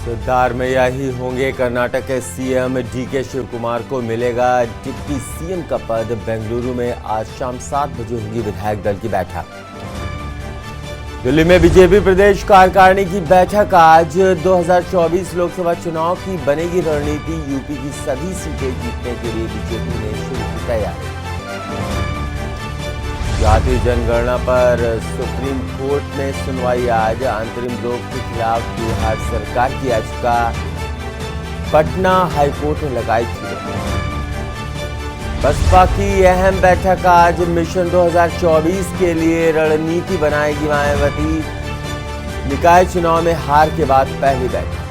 सिद्धारमैया ही होंगे कर्नाटक के CM. DK Shivkumar को मिलेगा डिप्टी सीएम का पद। बेंगलुरु में आज शाम 7 बजे होगी विधायक दल की बैठक। दिल्ली में बीजेपी प्रदेश कार्यकारिणी की बैठक आज। 2024 लोकसभा चुनाव की बनेगी रणनीति। यूपी की सभी सीटें जीतने के लिए बीजेपी ने शुरू की तैयारी। जातीय जनगणना पर सुप्रीम कोर्ट में सुनवाई आज। अंतरिम रोक के खिलाफ बिहार सरकार की याचिका पटना हाईकोर्ट ने लगाई थी। बसपा की अहम बैठक आज। मिशन 2024 के लिए रणनीति बनाएगी मायावती। निकाय चुनाव में हार के बाद पहली बैठक।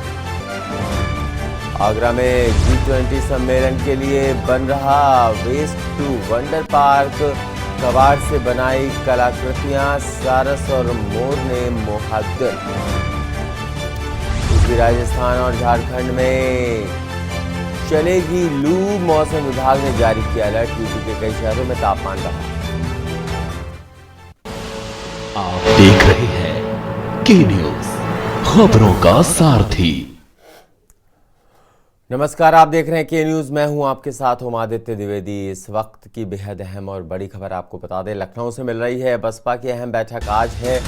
आगरा में G20 सम्मेलन के लिए बन रहा वेस्ट टू वंडर पार्क। कबाड़ से बनाई कलाकृतियां सारस और मोर ने मोहा दिल। यूपी, राजस्थान और झारखंड में चलेगी लू। मौसम विभाग ने जारी किया अलर्ट। यूपी के कई शहरों में तापमान बढ़ा। आप देख रहे हैं के न्यूज, खबरों का सारथी। नमस्कार, आप देख रहे हैं के न्यूज। मैं हूं आपके साथ आदित्य द्विवेदी। इस वक्त की बेहद अहम और बड़ी खबर आपको बता दें, लखनऊ से मिल रही है। बसपा की अहम बैठक आज है।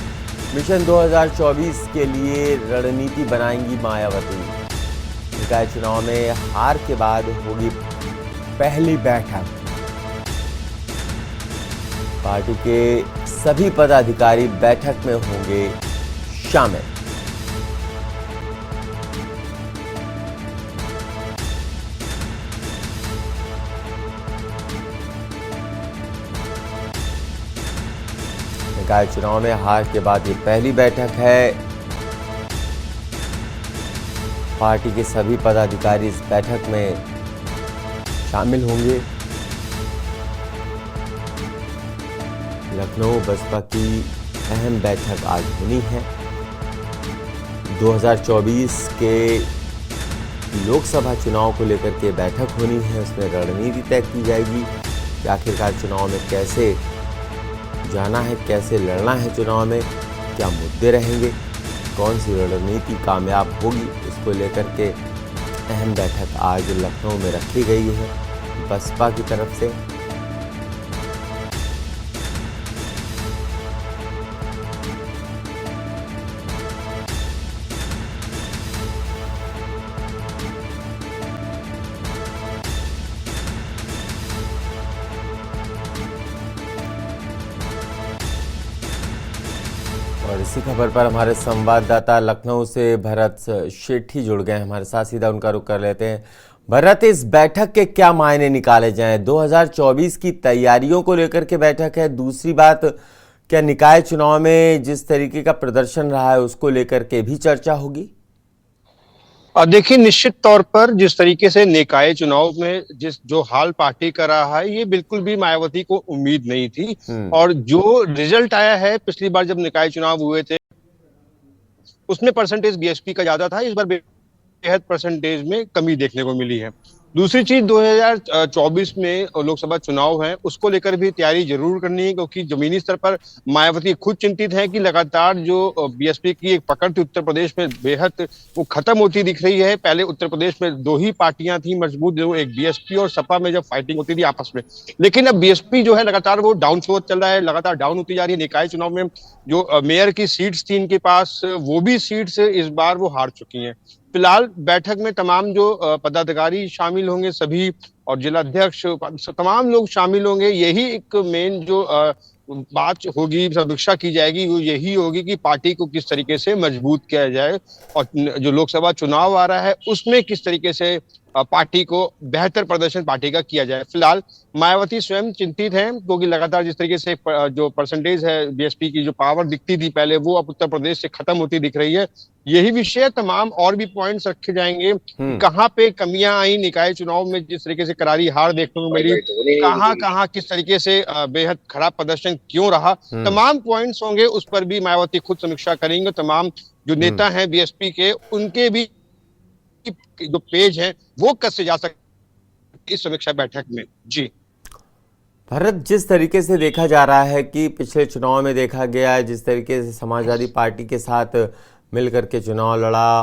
मिशन 2024 के लिए रणनीति बनाएंगी मायावती। निकाय चुनाव में हार के बाद होगी पहली बैठक। पार्टी के सभी पदाधिकारी बैठक में होंगे शामिल। निकाय चुनाव में हार के बाद ये पहली बैठक है। पार्टी के सभी पदाधिकारी इस बैठक में शामिल होंगे। लखनऊ बसपा की अहम बैठक आज होनी है। 2024 के लोकसभा चुनाव को लेकर के बैठक होनी है। उसमें रणनीति तय की जाएगी कि आखिरकार चुनाव में कैसे जाना है, कैसे लड़ना है, चुनाव में क्या मुद्दे रहेंगे, कौन सी रणनीति कामयाब होगी। इसको लेकर के अहम बैठक आज लखनऊ में रखी गई है बसपा की तरफ से। और इसी खबर पर हमारे संवाददाता लखनऊ से भरत शेट्टी जुड़ गए हैं हमारे साथ। सीधा उनका रुख कर लेते हैं। भरत, इस बैठक के क्या मायने निकाले जाएं? 2024 की तैयारियों को लेकर के बैठक है। दूसरी बात, क्या निकाय चुनाव में जिस तरीके का प्रदर्शन रहा है उसको लेकर के भी चर्चा होगी? देखिए, निश्चित तौर पर जिस तरीके से निकाय चुनाव में जो हाल पार्टी कर रहा है, ये बिल्कुल भी मायावती को उम्मीद नहीं थी। और जो रिजल्ट आया है, पिछली बार जब निकाय चुनाव हुए थे उसमें परसेंटेज बीएसपी का ज्यादा था। इस बार बेहद परसेंटेज में कमी देखने को मिली है। दूसरी चीज, 2024 में लोकसभा चुनाव है, उसको लेकर भी तैयारी जरूर करनी है, क्योंकि जमीनी स्तर पर मायावती खुद चिंतित है कि लगातार जो बीएसपी की एक पकड़ थी उत्तर प्रदेश में, बेहद वो खत्म होती दिख रही है। पहले उत्तर प्रदेश में दो ही पार्टियां थी मजबूत, जो एक बीएसपी और सपा में जब फाइटिंग होती थी आपस में। लेकिन अब बीएसपी जो है लगातार वो डाउन फ्लो चल रहा है, लगातार डाउन होती जा रही है। निकाय चुनाव में जो मेयर की सीट्स थी इनके पास, वो भी सीट्स इस बार वो हार चुकी हैं। फिलहाल बैठक में तमाम जो पदाधिकारी शामिल होंगे सभी, और जिलाध्यक्ष, तमाम लोग शामिल होंगे। यही एक मेन जो बात होगी, समीक्षा की जाएगी, वो यही होगी कि पार्टी को किस तरीके से मजबूत किया जाए और जो लोकसभा चुनाव आ रहा है उसमें किस तरीके से पार्टी को बेहतर प्रदर्शन पार्टी का किया जाए। फिलहाल मायावती स्वयं चिंतित हैं, क्योंकि लगातार जिस तरीके से जो परसेंटेज है बीएसपी की, जो पावर दिखती थी पहले, वो अब उत्तर प्रदेश से खत्म होती दिख रही है। यही विषय, तमाम और भी पॉइंट्स रखे जाएंगे। कहाँ पे कमियां आई निकाय चुनाव में, जिस तरीके से करारी हार देखने को मिली, कहाँ किस तरीके से बेहद खराब प्रदर्शन क्यों रहा, तमाम पॉइंट्स होंगे। उस पर भी मायावती खुद समीक्षा करेंगे। तमाम जो नेता हैं बीएसपी के, उनके भी जो पेज है वो कससे जा सकते इस समीक्षा बैठक में। जी भारत, जिस तरीके से देखा जा रहा है कि पिछले चुनाव में देखा गया है, जिस तरीके से समाजवादी पार्टी के साथ मिलकर के चुनाव लड़ा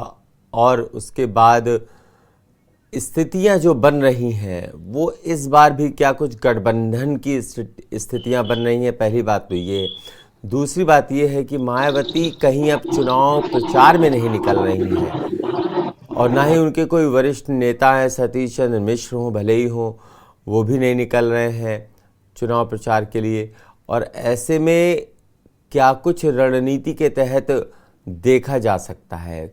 और उसके बाद स्थितियां जो बन रही हैं वो इस बार भी क्या कुछ गठबंधन की स्थितियां बन रही हैं? पहली बात तो ये। दूसरी बात ये है कि मायावती कहीं अब चुनाव प्रचार में नहीं निकल रही हैं और ना ही उनके कोई वरिष्ठ नेता हैं, सतीश चंद्र मिश्र हों भले ही हों, वो भी नहीं निकल रहे हैं चुनाव प्रचार के लिए। और ऐसे में क्या कुछ रणनीति के तहत देखा जा सकता है?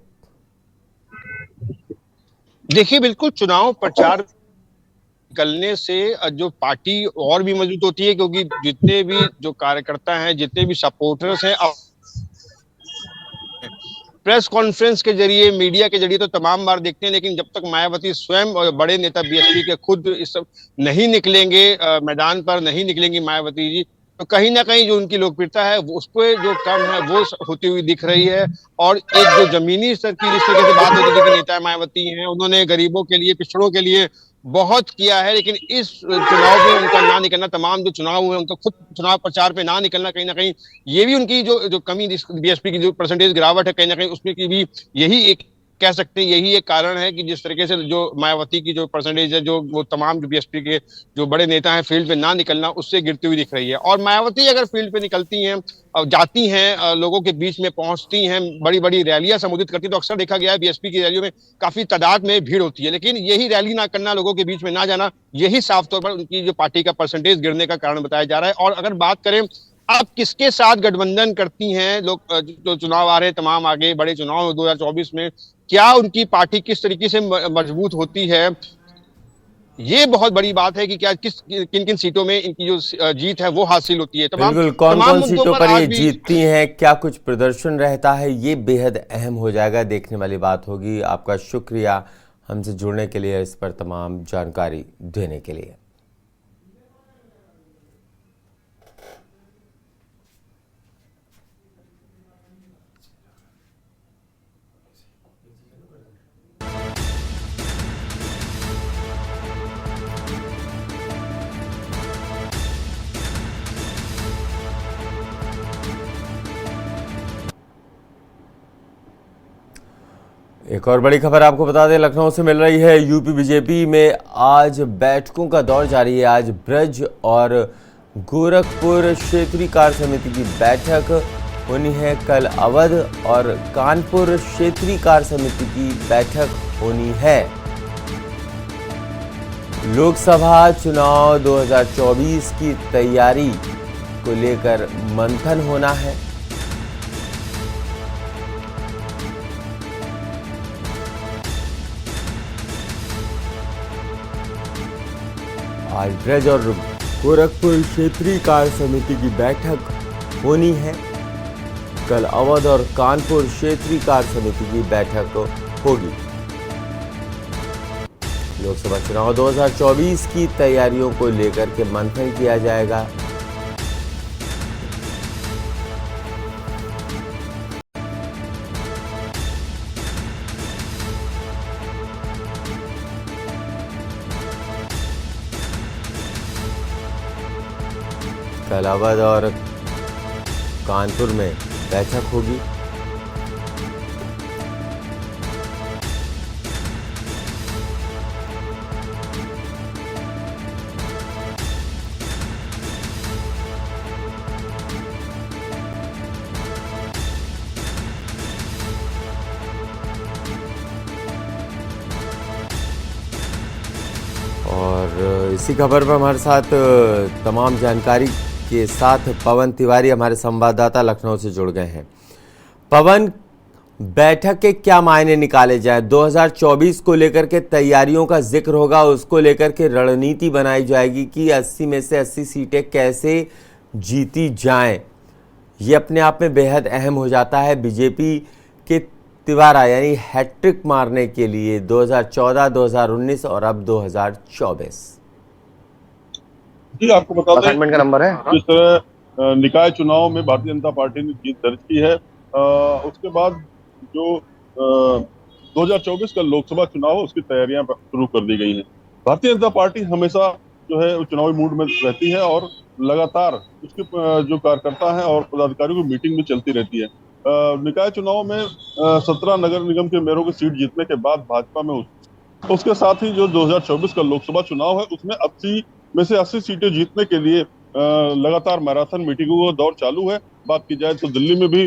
देखिए, बिल्कुल चुनाव प्रचार निकलने से जो पार्टी और भी मजबूत होती है, क्योंकि जितने भी जो कार्यकर्ता हैं, जितने भी सपोर्टर्स हैं, प्रेस कॉन्फ्रेंस के जरिए, मीडिया के जरिए तो तमाम बार देखते हैं, लेकिन जब तक मायावती स्वयं और बड़े नेता बीएसपी के खुद इस सब नहीं निकलेंगे, मैदान पर नहीं निकलेंगी मायावती जी, तो कहीं ना कहीं जो उनकी लोकप्रियता है उस पर जो कम है वो होती हुई दिख रही है। और एक जो जमीनी स्तर की जिस तरीके से बात होती थी कि नेता मायावती हैं, उन्होंने गरीबों के लिए, पिछड़ों के लिए बहुत किया है, लेकिन इस चुनाव में उनका ना निकलना, तमाम जो चुनाव हुए उनका खुद चुनाव प्रचार पे ना निकलना, कहीं ना कहीं ये भी उनकी जो कमी, बीएसपी की जो परसेंटेज गिरावट है, कहीं ना कहीं उसमें की भी यही एक कह सकते हैं, यही एक कारण है कि जिस तरीके से जो मायावती की जो परसेंटेज है, जो वो तमाम जो बीएसपी के जो बड़े नेता हैं फील्ड पे ना निकलना, उससे गिरती हुई दिख रही है। और मायावती अगर फील्ड पे निकलती हैं, जाती हैं, लोगों के बीच में पहुंचती हैं, बड़ी बड़ी रैलियां संबोधित करती हैं, तो अक्सर देखा गया है बीएसपी की रैलियों में काफी तादाद में भीड़ होती है। लेकिन यही रैली ना करना, लोगों के बीच में ना जाना, यही साफ तौर पर उनकी जो पार्टी का परसेंटेज गिरने का कारण बताया जा रहा है। और अगर बात करें आप किसके साथ गठबंधन करती हैं, लोग जो चुनाव आ रहे हैं तमाम, आगे बड़े चुनाव 2024 में क्या उनकी पार्टी किस तरीके से मजबूत होती है, ये बहुत बड़ी बात है कि क्या किन किन सीटों में इनकी जो जीत है वो हासिल होती है। बिल्कुल, कौन कौन सीटों पर ये जीतती हैं, क्या कुछ प्रदर्शन रहता है, ये बेहद अहम हो जाएगा, देखने वाली बात होगी। आपका शुक्रिया हमसे जुड़ने के लिए, इस पर तमाम जानकारी देने के लिए। एक और बड़ी खबर आपको बता दें, लखनऊ से मिल रही है। यूपी बीजेपी में आज बैठकों का दौर जारी है। आज ब्रज और गोरखपुर क्षेत्रीय कार्य समिति की बैठक होनी है। कल अवध और कानपुर क्षेत्रीय कार्य समिति की बैठक होनी है। लोकसभा चुनाव 2024 की तैयारी को लेकर मंथन होना है। आज ब्रज और गोरखपुर क्षेत्रीय कार्य समिति की बैठक होनी है। कल अवध और कानपुर क्षेत्रीय कार्य समिति की बैठक होगी। लोकसभा चुनाव 2024 की तैयारियों को लेकर के मंथन किया जाएगा। कल अवध और कानपुर में बैठक होगी। और इसी खबर पर हमारे साथ तमाम जानकारी के साथ पवन तिवारी हमारे संवाददाता लखनऊ से जुड़ गए हैं। पवन, बैठक के क्या मायने निकाले जाए? 2024 को लेकर के तैयारियों का जिक्र होगा, उसको लेकर के रणनीति बनाई जाएगी कि 80 में से 80 सीटें कैसे जीती जाएं। ये अपने आप में बेहद अहम हो जाता है बीजेपी के तिवारा यानी हैट्रिक मारने के लिए 2014, 2019 और अब 2024। जी, आपको बता दें असाइनमेंट का नंबर है। जिस तरह निकाय चुनाव में भारतीय जनता पार्टी ने जीत दर्ज की है, उसके बाद जो 2024 का लोकसभा चुनाव है उसकी तैयारियां शुरू कर दी गई हैं। भारतीय जनता पार्टी हमेशा जो है चुनावी मूड में रहती है और लगातार उसके जो कार्यकर्ता हैं और पदाधिकारियों की मीटिंग भी चलती रहती है। निकाय चुनाव में 17 नगर निगम के मेयरों की सीट जीतने के बाद भाजपा में उसके साथ ही जो 2024 का लोकसभा चुनाव है उसमें 80 में से 80 सीटें जीतने के लिए लगातार मैराथन मीटिंगों का दौर चालू है। बात की जाए तो दिल्ली में भी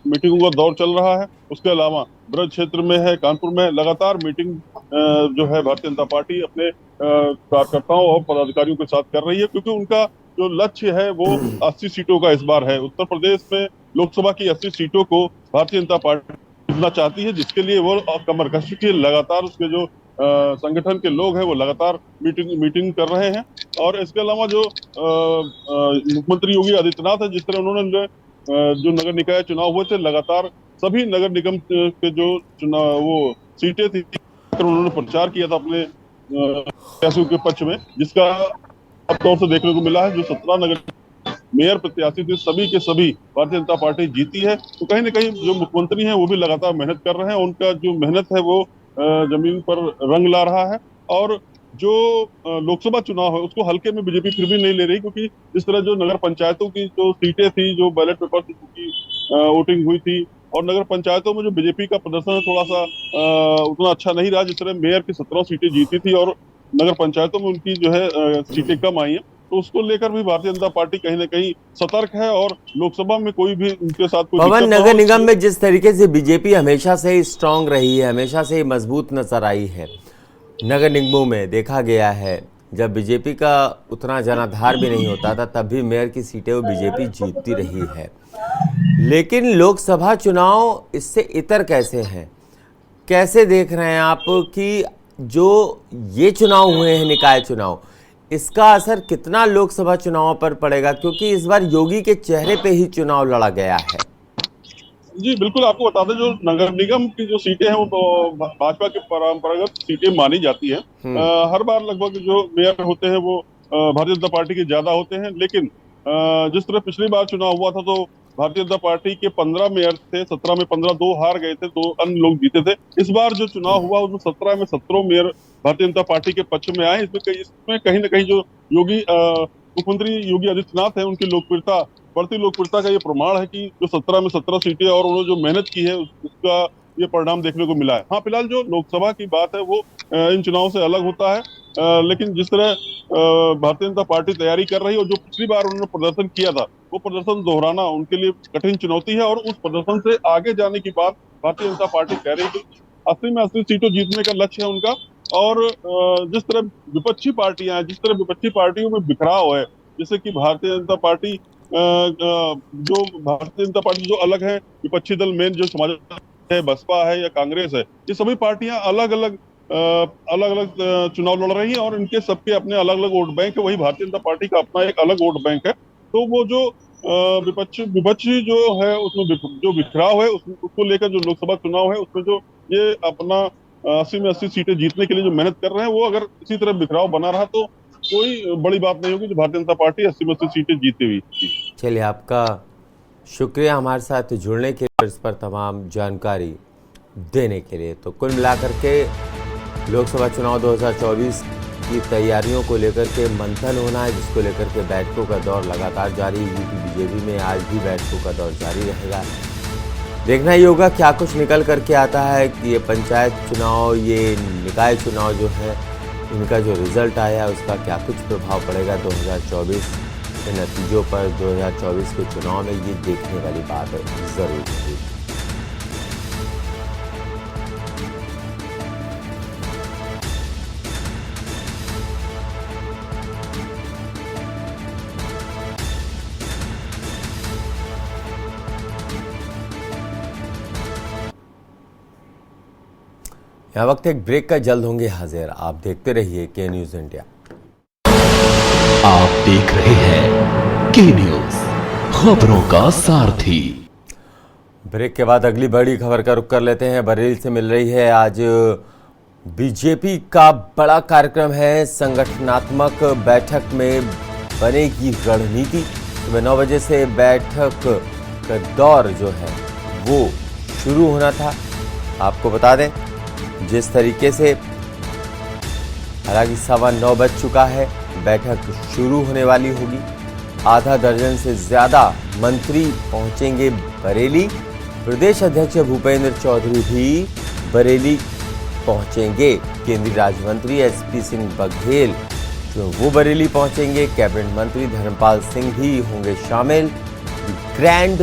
मीटिंगों का दौर चल रहा है। उसके अलावा ब्रज क्षेत्र में है, कानपुर में लगातार मीटिंग जो है भारतीय जनता पार्टी अपने कार्यकर्ताओं और पदाधिकारियों के साथ कर रही है, क्योंकि उनका जो लक्ष्य है वो 80 सीटों का इस बार है। उत्तर प्रदेश में लोकसभा की 80 सीटों को भारतीय जनता पार्टी जीतना चाहती है, जिसके लिए वो कमर कस की लगातार उसके जो संगठन के लोग हैं वो लगातार मीटिंग कर रहे हैं। और इसके अलावा जो मुख्यमंत्री योगी आदित्यनाथ है, जिस तरह उन्होंने जो नगर निकाय चुनाव हुए थे लगातार सभी नगर निगम के जो चुनाव वो सीटें थी उन्होंने प्रचार किया था अपने प्रत्याशियों के पक्ष में, जिसका अब तौर से देखने को मिला है। जो 17 नगर मेयर प्रत्याशी थे सभी के सभी भारतीय जनता पार्टी जीती है। तो कहीं ना कहीं जो मुख्यमंत्री हैं वो भी लगातार मेहनत कर रहे हैं। उनका जो मेहनत है वो जमीन पर रंग ला रहा है। और जो लोकसभा चुनाव है उसको हल्के में बीजेपी फिर भी नहीं ले रही, क्योंकि जिस तरह जो नगर पंचायतों की जो सीटें थी, जो बैलेट पेपर की वोटिंग हुई थी, और नगर पंचायतों में जो बीजेपी का प्रदर्शन थोड़ा सा उतना अच्छा नहीं रहा। जिस तरह मेयर की 17 सीटें जीती थी और नगर पंचायतों में उनकी जो है सीटें कम आई हैं, तो उसको लेकर भी भारतीय जनता पार्टी कहीं ना कहीं सतर्क है। और लोकसभा में कोई भी उनके साथ कोई पवन, नगर निगम में जिस तरीके से बीजेपी हमेशा से ही स्ट्रांग रही है, हमेशा से ही मजबूत नजर आई है, नगर निगमों में देखा गया है जब बीजेपी का उतना जनाधार भी नहीं होता था तब भी मेयर की सीटें वो बीजेपी जीतती रही है। लेकिन लोकसभा चुनाव इससे इतर कैसे हैं? कैसे देख रहे हैं आप कि जो ये चुनाव हुए हैं, निकाय चुनाव, इसका असर कितना लोकसभा चुनाव पर पड़ेगा? क्योंकि इस बार योगी के चेहरे पे ही चुनाव लड़ा गया है। जी बिल्कुल, आपको बता दें जो नगर निगम की जो सीटें हैं वो तो भाजपा की परंपरागत सीटें मानी जाती हैं। हर बार लगभग जो मेयर होते हैं वो भारतीय जनता पार्टी के ज्यादा होते हैं। लेकिन जिस तरह पिछली बार चुनाव हुआ था तो भारतीय जनता पार्टी के 15 मेयर थे, 17 में 15 2 हार गए थे, 2 अन्य लोग जीते थे। इस बार जो चुनाव हुआ उसमें 17 में 17 मेयर भारतीय जनता पार्टी के पक्ष में आए। इसमें कहीं ना कहीं जो मुख्यमंत्री योगी आदित्यनाथ है उनकी लोकप्रियता, बढ़ती लोकप्रियता का ये प्रमाण है कि जो 17 में 17 सीटें और उन्होंने जो मेहनत की है उसका ये परिणाम देखने को मिला है। हाँ, फिलहाल जो लोकसभा की बात है वो इन चुनाव से अलग होता है। लेकिन जिस तरह भारतीय जनता पार्टी तैयारी कर रही है और जो पिछली बार उन्होंने प्रदर्शन किया था वो प्रदर्शन दोहराना उनके लिए कठिन चुनौती है। और उस प्रदर्शन से आगे जाने की बात भारतीय जनता पार्टी कह रही है। 80 में 80 सीटों जीतने का लक्ष्य है उनका। और जिस तरह विपक्षी पार्टियों में बिखराव है, जैसे कि भारतीय जनता पार्टी जो अलग है, विपक्षी दल मेन जो समाज है, बसपा है या कांग्रेस है, ये सभी पार्टियां अलग अलग चुनाव लड़ रही हैं और इनके सबके अपने अलग अलग वोट बैंक है। वही भारतीय जनता पार्टी का अपना एक अलग वोट बैंक है। तो वो जो विपक्षी जो है उसमें जो बिखराव है उसको लेकर जो लोकसभा चुनाव है उसमें जो ये अपना 80 में 80 सीटें जीतने के लिए जो मेहनत कर रहे हैं, वो अगर इसी तरह बिखराव बना रहा तो कोई बड़ी बात नहीं होगी जो भारतीय जनता पार्टी 80 में 80 सीटें जीती हुई। चलिए, आपका शुक्रिया हमारे साथ जुड़ने के लिए, इस पर तमाम जानकारी देने के लिए। तो कुल मिलाकर के लोकसभा चुनाव 2024 की तैयारियों को लेकर के मंथन होना है, जिसको लेकर के बैठकों का दौर लगातार जारी है। यूपी बीजेपी में आज भी बैठकों का दौर जारी रहेगा। देखना ही होगा क्या कुछ निकल करके आता है कि ये पंचायत चुनाव, ये निकाय चुनाव जो है, इनका जो रिजल्ट आया है उसका क्या कुछ प्रभाव पड़ेगा 2024 के नतीजों पर। 2024 के चुनाव में ये देखने वाली बात जरूर है। यह वक्त एक ब्रेक का, जल्द होंगे हाजिर। आप देखते रहिए के न्यूज इंडिया। आप देख रहे हैं के न्यूज, खबरों का सारथी। ब्रेक के बाद अगली बड़ी खबर का रुख कर लेते हैं। बरेली से मिल रही है। आज बीजेपी का बड़ा कार्यक्रम है। संगठनात्मक बैठक में बनेगी रणनीति। सुबह 9 बजे से बैठक का दौर जो है वो शुरू होना था। आपको बता दें जिस तरीके से, हालांकि 9:15 बज चुका है, बैठक शुरू होने वाली होगी। आधा दर्जन से ज्यादा मंत्री पहुंचेंगे बरेली। प्रदेश अध्यक्ष भूपेंद्र चौधरी भी बरेली पहुंचेंगे। केंद्रीय राज्य मंत्री एसपी सिंह बघेल जो वो बरेली पहुंचेंगे। कैबिनेट मंत्री धर्मपाल सिंह भी होंगे शामिल। Grand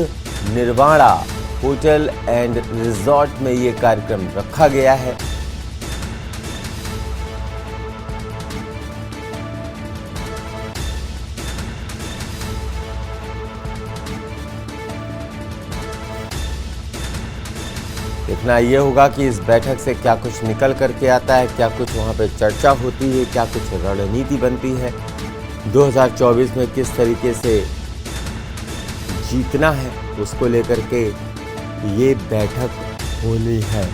Nirvana hotel and resort में ये कार्यक्रम रखा गया है। देखना ये होगा कि इस बैठक से क्या कुछ निकल करके आता है, क्या कुछ वहाँ पे चर्चा होती है, क्या कुछ रणनीति बनती है। 2024 में किस तरीके से जीतना है उसको लेकर के ये बैठक होनी है।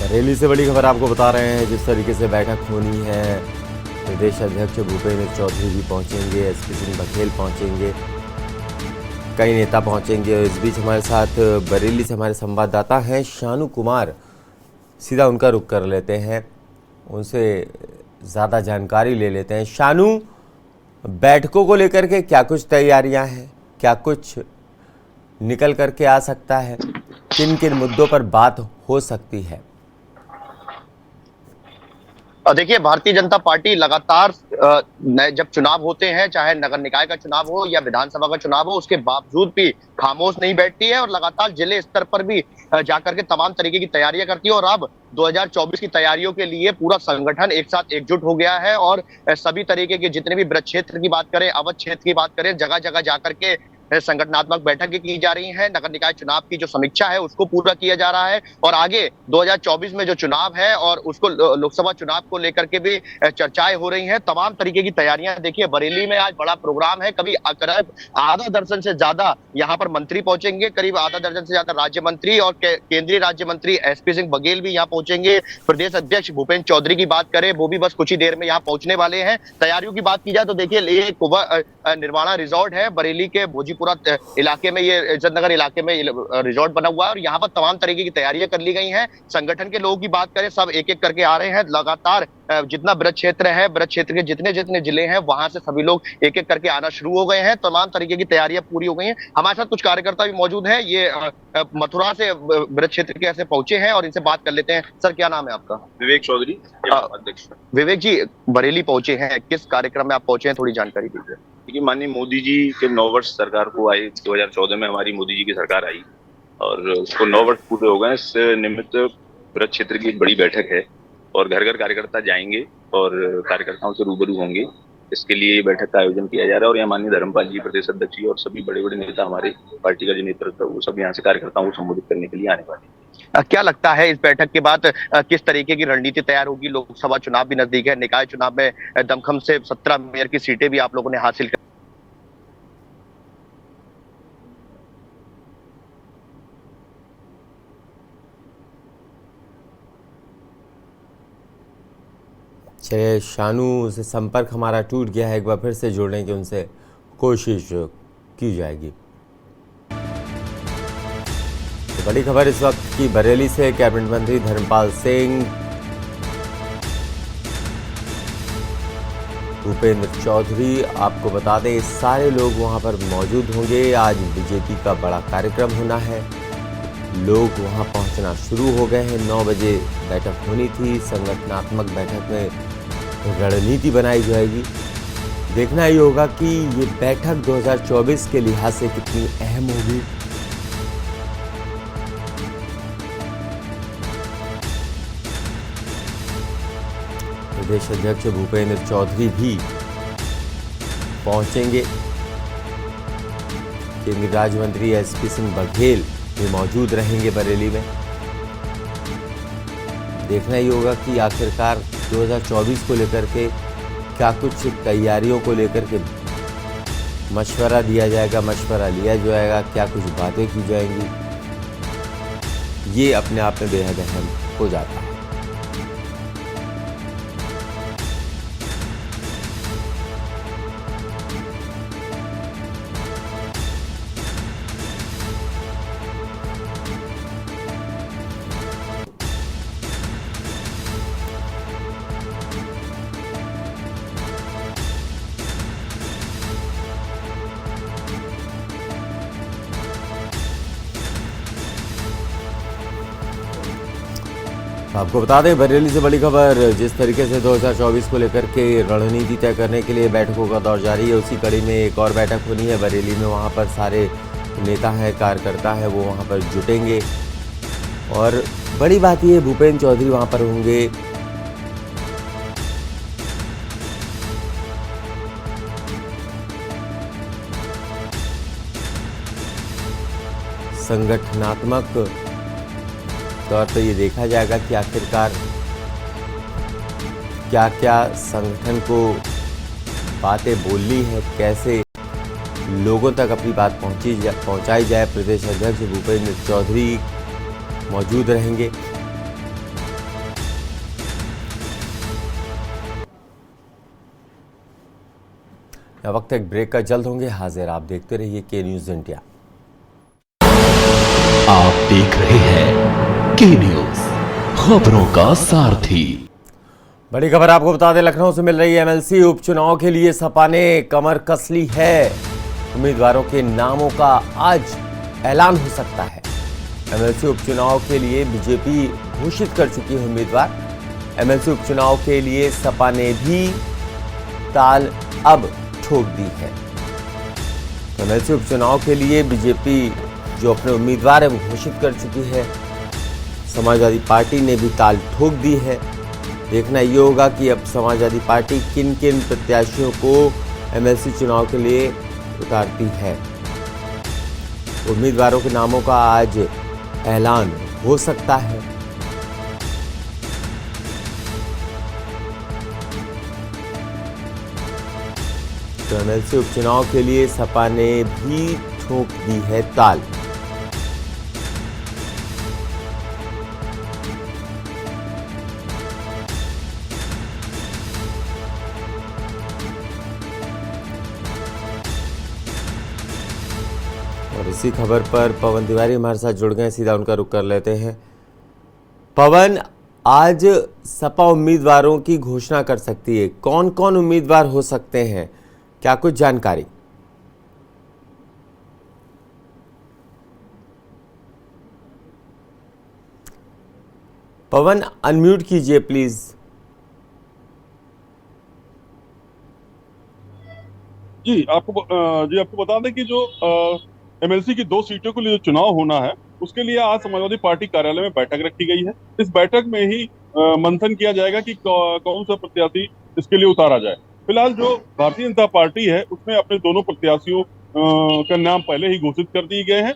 बरेली से बड़ी खबर आपको बता रहे हैं। जिस तरीके से बैठक होनी है, प्रदेश अध्यक्ष भूपेंद्र चौधरी भी पहुंचेंगे, एसपी सिंह बघेल पहुंचेंगे, कई नेता पहुंचेंगे। इस बीच हमारे साथ बरेली से हमारे संवाददाता हैं शानू कुमार, सीधा उनका रुख कर लेते हैं, उनसे ज़्यादा जानकारी ले लेते हैं। शानू, बैठकों को लेकर के क्या कुछ तैयारियां हैं, क्या कुछ निकल करके आ सकता है, किन किन मुद्दों पर बात हो सकती है? देखिए, भारतीय जनता पार्टी लगातार जब चुनाव होते हैं, चाहे नगर निकाय का चुनाव हो या विधानसभा का चुनाव हो, उसके बावजूद भी खामोश नहीं बैठती है और लगातार जिले स्तर पर भी जाकर के तमाम तरीके की तैयारियां करती है। और अब 2024 की तैयारियों के लिए पूरा संगठन एक साथ एकजुट हो गया है और सभी तरीके के जितने भी ब्रज क्षेत्र की बात करें, अवध क्षेत्र की बात करें, जगह जगह जाकर के संगठनात्मक बैठकें की जा रही हैं। नगर निकाय चुनाव की जो समीक्षा है उसको पूरा किया जा रहा है और आगे 2024 में जो चुनाव है और उसको लोकसभा चुनाव को लेकर के भी चर्चाएं हो रही हैं। तमाम तरीके की तैयारियां, देखिए बरेली में आज बड़ा प्रोग्राम है। करीब आधा दर्जन से ज्यादा यहाँ पर मंत्री पहुंचेंगे, करीब आधा दर्जन से ज्यादा राज्य मंत्री और केंद्रीय राज्य मंत्री एसपी सिंह बघेल भी यहाँ पहुंचेंगे। प्रदेश अध्यक्ष भूपेंद्र चौधरी की बात करें, वो भी बस कुछ ही देर में यहाँ पहुंचने वाले हैं। तैयारियों की बात की जाए तो देखिए, ये निर्वाणा रिजॉर्ट है बरेली के भोजीपुरा इलाके में, ये इज्जत नगर इलाके में रिजॉर्ट बना हुआ है और यहाँ पर तमाम तरीके की तैयारियां कर ली गई हैं। संगठन के लोगों की बात करें, सब एक एक करके आ रहे हैं। लगातार जितना ब्रज क्षेत्र है, ब्रज क्षेत्र के जितने जितने जिले हैं, वहां से सभी लोग एक एक करके आना शुरू हो गए हैं। तमाम तरीके की तैयारियां पूरी हो गई हैं। हमारे साथ कुछ कार्यकर्ता भी मौजूद हैं, ये मथुरा से ब्रज क्षेत्र के ऐसे पहुंचे हैं और इनसे बात कर लेते हैं। सर, क्या नाम है आपका? विवेक चौधरी, अध्यक्ष। विवेक जी, बरेली पहुंचे हैं, किस कार्यक्रम में आप पहुंचे हैं, थोड़ी जानकारी दीजिए। देखिए, माननीय मोदी जी के 9 वर्ष सरकार को आए, 2014 में हमारी मोदी जी की सरकार आई और उसको 9 वर्ष पूरे हो गए। इस निमित्त ब्रज क्षेत्र की एक बड़ी बैठक है और घर घर कार्यकर्ता जाएंगे और कार्यकर्ताओं से रूबरू होंगे। इसके लिए बैठक का आयोजन किया जा रहा है और यहाँ माननीय धर्मपाल जी, प्रदेश अध्यक्ष जी और सभी बड़े बड़े नेता, हमारे पार्टी का जो नेतृत्व है, वो सब यहाँ से कार्यकर्ताओं को संबोधित करने के लिए आने वाले हैं। क्या लगता है इस बैठक के बाद किस तरीके की रणनीति तैयार होगी? लोकसभा चुनाव भी नजदीक है, निकाय चुनाव में दमखम से 17 मेयर की सीटें भी आप लोगों ने हासिल कर। चलिए, शानू से संपर्क हमारा टूट गया है, एक बार फिर से जोड़ने की उनसे कोशिश की जाएगी। तो बड़ी खबर इस वक्त की बरेली से, कैबिनेट मंत्री धर्मपाल सिंह, भूपेंद्र चौधरी, आपको बता दें सारे लोग वहां पर मौजूद होंगे। आज बीजेपी का बड़ा कार्यक्रम होना है, लोग वहां पहुंचना शुरू हो गए हैं। 9 बजे बैठक होनी थी, संगठनात्मक बैठक में रणनीति बनाई जाएगी। देखना ये होगा कि ये बैठक 2024 के लिहाज से कितनी अहम होगी। प्रदेश अध्यक्ष भूपेंद्र चौधरी भी पहुंचेंगे। केंद्रीय राज्य मंत्री एसपी सिंह बघेल भी मौजूद रहेंगे बरेली में। देखना ही होगा कि आखिरकार 2024 को लेकर के क्या कुछ तैयारियों को लेकर के मशवरा दिया जाएगा, मशवरा लिया जाएगा, क्या कुछ बातें की जाएंगी, ये अपने आप में बेहद अहम हो जाता है। आपको बता दें, बरेली से बड़ी खबर, जिस तरीके से 2024 को लेकर के रणनीति तय करने के लिए बैठकों का दौर जारी है, उसी कड़ी में एक और बैठक होनी है बरेली में। वहां पर सारे नेता हैं, कार्यकर्ता हैं, वो वहां पर जुटेंगे और बड़ी बात यह, भूपेंद्र चौधरी वहां पर होंगे। संगठनात्मक तौर पर ये देखा जाएगा कि आखिरकार क्या क्या संगठन को बातें बोलनी है, कैसे लोगों तक अपनी बात पहुंचाई जाए। प्रदेश अध्यक्ष भूपेंद्र चौधरी मौजूद रहेंगे। वक्त एक ब्रेक का, जल्द होंगे हाजिर। आप देखते रहिए के न्यूज इंडिया। आप देख रहे हैं के न्यूज, खबरों का सारथी। बड़ी खबर आपको बता दें, लखनऊ से मिल रही है। एमएलसी उपचुनाव के लिए सपा ने कमर कस ली है। उम्मीदवारों के नामों का आज ऐलान हो सकता है। एमएलसी उपचुनाव के लिए बीजेपी घोषित कर चुकी है उम्मीदवार। एमएलसी उपचुनाव के लिए सपा ने भी ताल अब ठोक दी है। एमएलसी उपचुनाव के लिए बीजेपी जो अपने उम्मीदवार है वो घोषित कर चुकी है। समाजवादी पार्टी ने भी ताल ठोक दी है। देखना ये होगा कि अब समाजवादी पार्टी किन किन प्रत्याशियों को एमएलसी चुनाव के लिए उतारती है। उम्मीदवारों के नामों का आज ऐलान हो सकता है। तो एमएलसी उपचुनाव के लिए सपा ने भी ठोक दी है ताल। और इसी खबर पर पवन तिवारी हमारे साथ जुड़ गए, सीधा उनका रुख कर लेते हैं। पवन, आज सपा उम्मीदवारों की घोषणा कर सकती है, कौन कौन उम्मीदवार हो सकते हैं, क्या कुछ जानकारी? पवन, अनम्यूट कीजिए प्लीज। जी आपको बता दें कि जो एमएलसी की 2 सीटों के लिए जो चुनाव होना है, उसके लिए आज समाजवादी पार्टी कार्यालय में बैठक रखी गई है। इस बैठक में ही मंथन किया जाएगा कि कौन सा प्रत्याशी इसके लिए उतारा जाए। फिलहाल जो भारतीय जनता पार्टी है, उसमें अपने दोनों प्रत्याशियों का नाम पहले ही घोषित कर दिए गए हैं।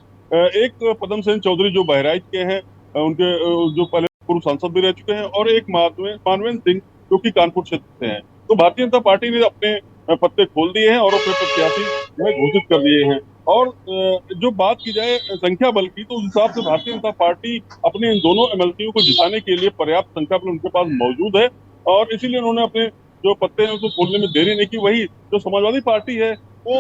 एक पदम सेन चौधरी जो बहराइच के हैं, उनके जो पहले पूर्व सांसद भी रह चुके हैं, और एक मानवेंद्र सिंह जो कि कानपुर क्षेत्र से हैं। तो भारतीय जनता पार्टी ने अपने पत्ते खोल दिए हैं और अपने प्रत्याशी घोषित कर दिए हैं। और जो बात की जाए संख्या बल की, तो उस हिसाब से भारतीय जनता पार्टी अपने इन दोनों एमएलसीओं को जिताने के लिए पर्याप्त संख्या बल उनके पास मौजूद है, और इसीलिए उन्होंने अपने जो पत्ते हैं उसको खोलने में देरी नहीं की। वही जो समाजवादी पार्टी है वो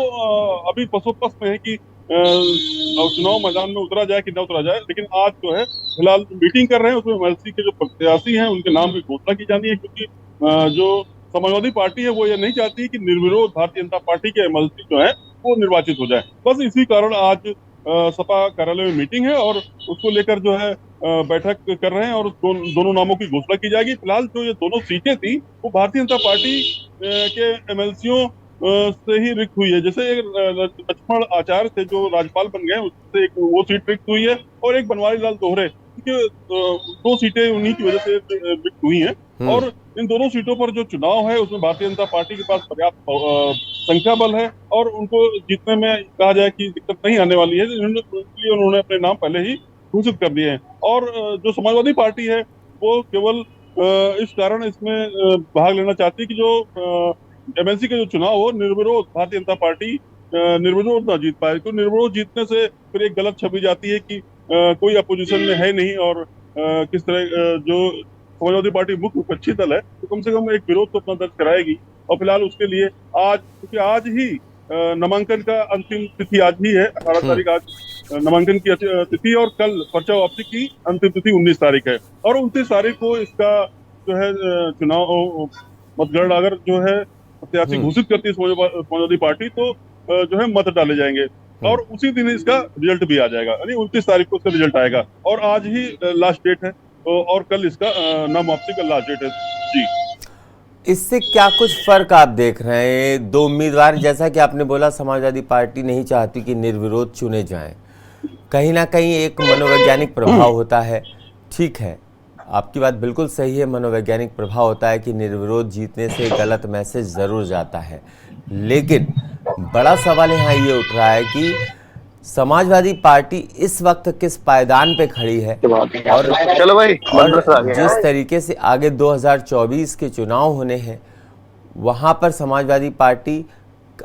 अभी पसोपस में है कि चुनाव मैदान में उतरा जाए कि न उतरा जाए। लेकिन आज जो है फिलहाल मीटिंग कर रहे हैं, उसमें एमएलसी के जो प्रत्याशी हैं उनके नाम की घोषणा की जानी है, क्योंकि जो समाजवादी पार्टी है वो ये नहीं चाहती कि निर्विरोध भारतीय जनता पार्टी के एमएलसी जो है वो निर्वाचित हो जाए। बस इसी कारण आज सपा कार्यालय में मीटिंग है और उसको लेकर जो है बैठक कर रहे हैं और दोनों नामों की घोषणा की जाएगी। फिलहाल जो ये दोनों सीटें थी वो भारतीय जनता पार्टी के एमएलसीओ से ही रिक्त हुई है। जैसे लक्ष्मण आचार्य थे जो राज्यपाल बन गए, उससे एक वो सीट रिक्त हुई है, और एक बनवारी लाल दोहरे, क्योंकि 2 सीटें उन्हीं की वजह से रिक्त हुई हैं। और इन दोनों सीटों पर जो चुनाव है उसमें भारतीय जनता पार्टी के पास पर्याप्त संख्या बल है और उनको जीतने में कहा जाए कि दिक्कत नहीं आने वाली है, इसलिए उन्होंने अपने नाम पहले ही घोषित कर दिए हैं। और जो समाजवादी पार्टी है वो केवल इस कारण इसमें भाग लेना चाहती है कि जो एमएलसी का जो चुनाव हो निर्विरोध भारतीय जनता पार्टी निर्विरोध ना जीत पाए। तो निर्विरोध जीतने से फिर एक गलत छवि जाती है कि कोई अपोजिशन में है नहीं और किस तरह जो समाजवादी पार्टी मुख्य विपक्षी दल है तो कम से कम एक विरोध तो अपना दर्ज कराएगी। और फिलहाल उसके लिए आज, क्योंकि आज ही नामांकन का अंतिम तिथि आज ही है, 18 तारीख आज नामांकन की तिथि और कल पर्चा वापसी की अंतिम तिथि 19 तारीख है। और 29 तारीख को इसका जो है चुनाव मतगणना अगर जो है प्रत्याशी घोषित करती है समाजवादी पार्टी तो जो है मत डाले जाएंगे और उसी दिन इसका रिजल्ट भी आ जाएगा, यानी 29 तारीख को इसका रिजल्ट आएगा। और आज ही लास्ट डेट है और कल इसका नाम वापसी का लास्ट डेट है जी। इससे क्या कुछ फर्क आप देख रहे हैं? दो उम्मीदवार, जैसा कि आपने बोला समाजवादी पार्टी नहीं चाहती कि निर्विरोध चुने जाएं, कहीं ना कहीं एक मनोवैज्ञानिक प्रभाव होता है। ठीक है, आपकी बात बिल्कुल सही है, मनोवैज्ञानिक प्रभाव होता है कि निर्विरोध जीतने से गलत मैसेज ज़रूर जाता है। लेकिन बड़ा सवाल यहाँ ये उठ रहा है कि समाजवादी पार्टी इस वक्त किस पायदान पे खड़ी है और चलो भाई, जिस तरीके से आगे 2024 के चुनाव होने हैं वहाँ पर समाजवादी पार्टी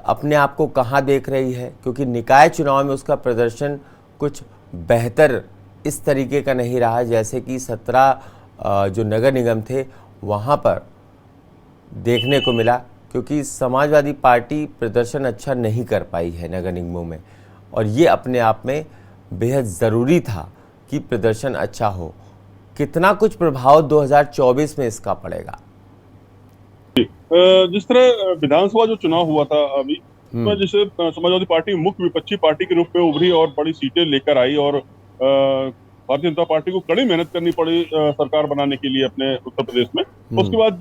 अपने आप को कहाँ देख रही है, क्योंकि निकाय चुनाव में उसका प्रदर्शन कुछ बेहतर इस तरीके का नहीं रहा जैसे कि 17 जो नगर निगम थे वहाँ पर देखने को मिला, क्योंकि समाजवादी पार्टी प्रदर्शन अच्छा नहीं कर पाई है नगर निगमों में और ये अपने आप में बेहद ज़रूरी था कि प्रदर्शन अच्छा हो। कितना कुछ प्रभाव 2024 में इसका पड़ेगा? जिस तरह विधानसभा जो चुनाव हुआ था अभी, जिसे समाजवादी पार्टी मुख्य विपक्षी पार्टी के रूप में उभरी और बड़ी सीटें लेकर आई और भारतीय जनता पार्टी को कड़ी मेहनत करनी पड़ी सरकार बनाने के लिए अपने उत्तर प्रदेश में। उसके बाद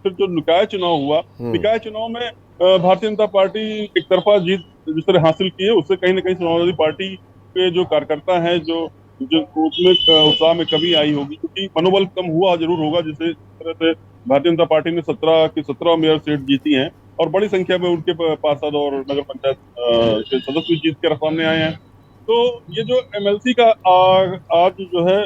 फिर जो निकाय चुनाव हुआ, निकाय चुनाव में भारतीय जनता पार्टी एक तरफा जीत जिस तरह हासिल की है उससे कहीं ना कहीं समाजवादी पार्टी के जो कार्यकर्ता हैं जो उसमें उत्साह में कमी आई होगी, क्योंकि मनोबल कम हुआ जरूर होगा। जिस तरह से भारतीय जनता पार्टी ने 17 की 17 मेयर सीट जीती हैं और बड़ी संख्या में उनके पार्षद और नगर पंचायत के सदस्य जीत कर सामने आए हैं। तो ये जो एमएलसी का आज जो है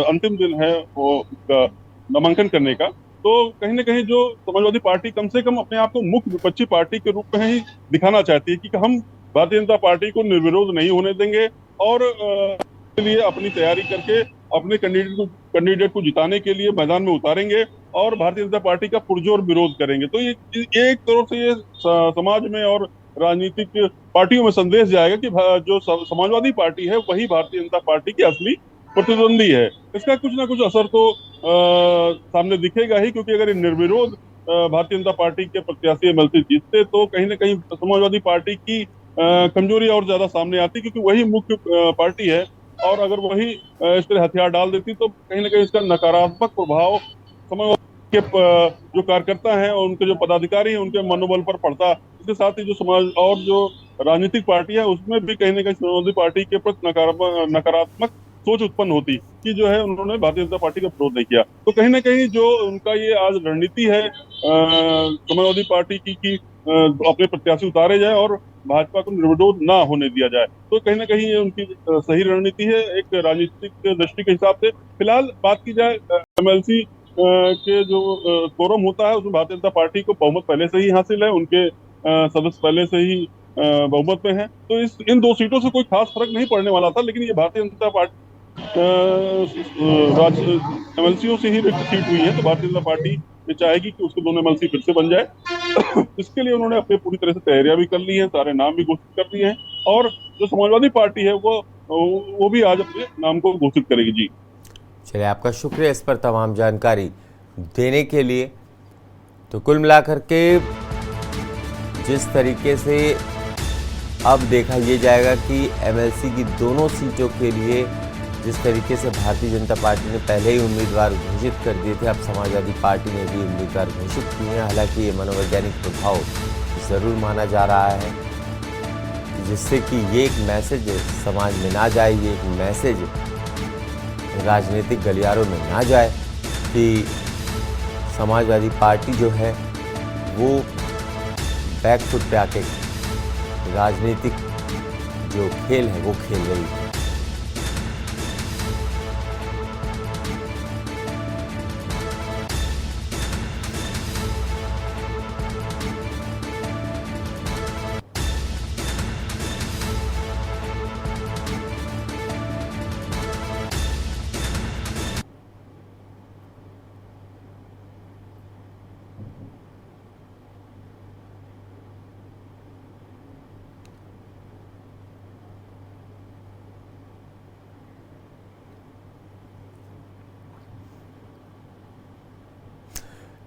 अंतिम दिन है वो नामांकन करने का, तो कहीं ना कहीं जो समाजवादी पार्टी कम से कम अपने आप को मुख्य विपक्षी पार्टी के रूप में ही दिखाना चाहती है कि हम भारतीय जनता पार्टी को निर्विरोध नहीं होने देंगे और इसके लिए अपनी तैयारी करके अपने कैंडिडेट को जिताने के लिए मैदान में उतारेंगे और भारतीय जनता पार्टी का पुरजोर विरोध करेंगे। तो ये एक तरह से ये समाज में और राजनीतिक पार्टियों में संदेश जाएगा कि जो समाजवादी पार्टी है वही भारतीय जनता पार्टी की असली प्रतिद्वंदी है। इसका कुछ ना कुछ असर तो सामने दिखेगा ही, क्योंकि अगर निर्विरोध भारतीय जनता पार्टी के प्रत्याशी एमएलसी जीतते तो कहीं ना कहीं समाजवादी पार्टी की कमजोरी और ज्यादा सामने आती, क्योंकि वही मुख्य पार्टी है और अगर वही इस तरह हथियार डाल देती तो कहीं ना कहीं इसका नकारात्मक प्रभाव समाजवादी के जो कार्यकर्ता हैं और उनके जो पदाधिकारी हैं उनके मनोबल पर पड़ता। इसके साथ ही जो समाज और जो राजनीतिक पार्टी है उसमें भी कहीं ना कहीं समाजवादी पार्टी के प्रति नकारात्मक सोच उत्पन्न होती कि जो है उन्होंने भारतीय जनता पार्टी का विरोध नहीं किया। तो कहीं ना कहीं जो उनका ये आज रणनीति है समाजवादी पार्टी की कि अपने प्रत्याशी उतारे जाए और भाजपा को निर्विरोध ना होने दिया जाए, तो कहीं ना कहीं ये उनकी सही रणनीति है एक राजनीतिक दृष्टि के हिसाब से। फिलहाल बात की जाए एमएलसी के जो कोरम होता है उसमें भारतीय जनता पार्टी को बहुमत पहले से ही हासिल है, उनके सदस्य पहले से ही बहुमत में है, तो इन दो सीटों से कोई खास फर्क नहीं पड़ने वाला था। लेकिन ये भारतीय जनता पार्टी एमएलसीओं से ही रिक्त सीट हुई है, तो भारतीय जनता पार्टी ये चाहेगी कि उसके दोनों एमएलसी फिर से बन जाए। इसके लिए उन्होंने अपनी पूरी तरह से तैयारियां भी कर ली हैं, सारे नाम भी घोषित कर दिए हैं और जो समाजवादी पार्टी है वो भी आज अपने नाम को घोषित करेगी जी। चलिए, आपका शुक्रिया इस पर तमाम जानकारी देने के लिए। तो कुल मिलाकर के जिस तरीके से अब देखा ये जाएगा कि एमएलसी की दोनों सीटों के लिए जिस तरीके से भारतीय जनता पार्टी ने पहले ही उम्मीदवार घोषित कर दिए थे, अब समाजवादी पार्टी ने भी उम्मीदवार घोषित किए हैं। हालांकि ये मनोवैज्ञानिक प्रभाव ज़रूर माना जा रहा है, जिससे कि ये एक मैसेज समाज में ना जाए, ये एक मैसेज राजनीतिक गलियारों में ना जाए कि समाजवादी पार्टी जो है वो बैक फुट पे आके राजनीतिक जो खेल है वो खेल रही है।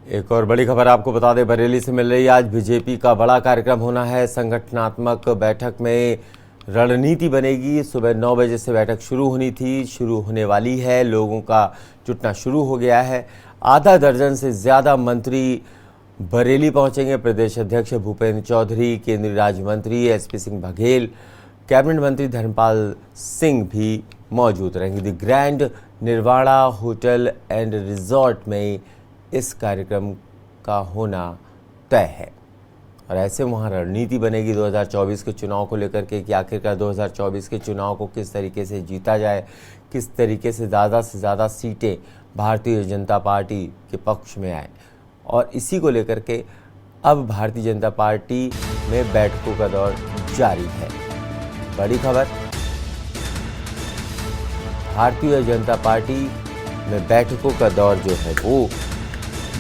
एक और बड़ी खबर आपको बता दें, बरेली से मिल रही है। आज बीजेपी का बड़ा कार्यक्रम होना है। संगठनात्मक बैठक में रणनीति बनेगी। सुबह 9 बजे से बैठक शुरू होनी थी, शुरू होने वाली है। लोगों का जुटना शुरू हो गया है। आधा दर्जन से ज़्यादा मंत्री बरेली पहुंचेंगे। प्रदेश अध्यक्ष भूपेंद्र चौधरी, केंद्रीय राज्य मंत्री एसपी सिंह बघेल, कैबिनेट मंत्री धर्मपाल सिंह भी मौजूद रहेंगे। The grand Nirvana hotel and resort में इस कार्यक्रम का होना तय है और ऐसे वहाँ रणनीति बनेगी 2024 के चुनाव को लेकर के कि आखिरकार 2024 के चुनाव को किस तरीके से जीता जाए, किस तरीके से ज़्यादा सीटें भारतीय जनता पार्टी के पक्ष में आए। और इसी को लेकर के अब भारतीय जनता पार्टी में बैठकों का दौर जारी है। बड़ी खबर, भारतीय जनता पार्टी में बैठकों का दौर जो है वो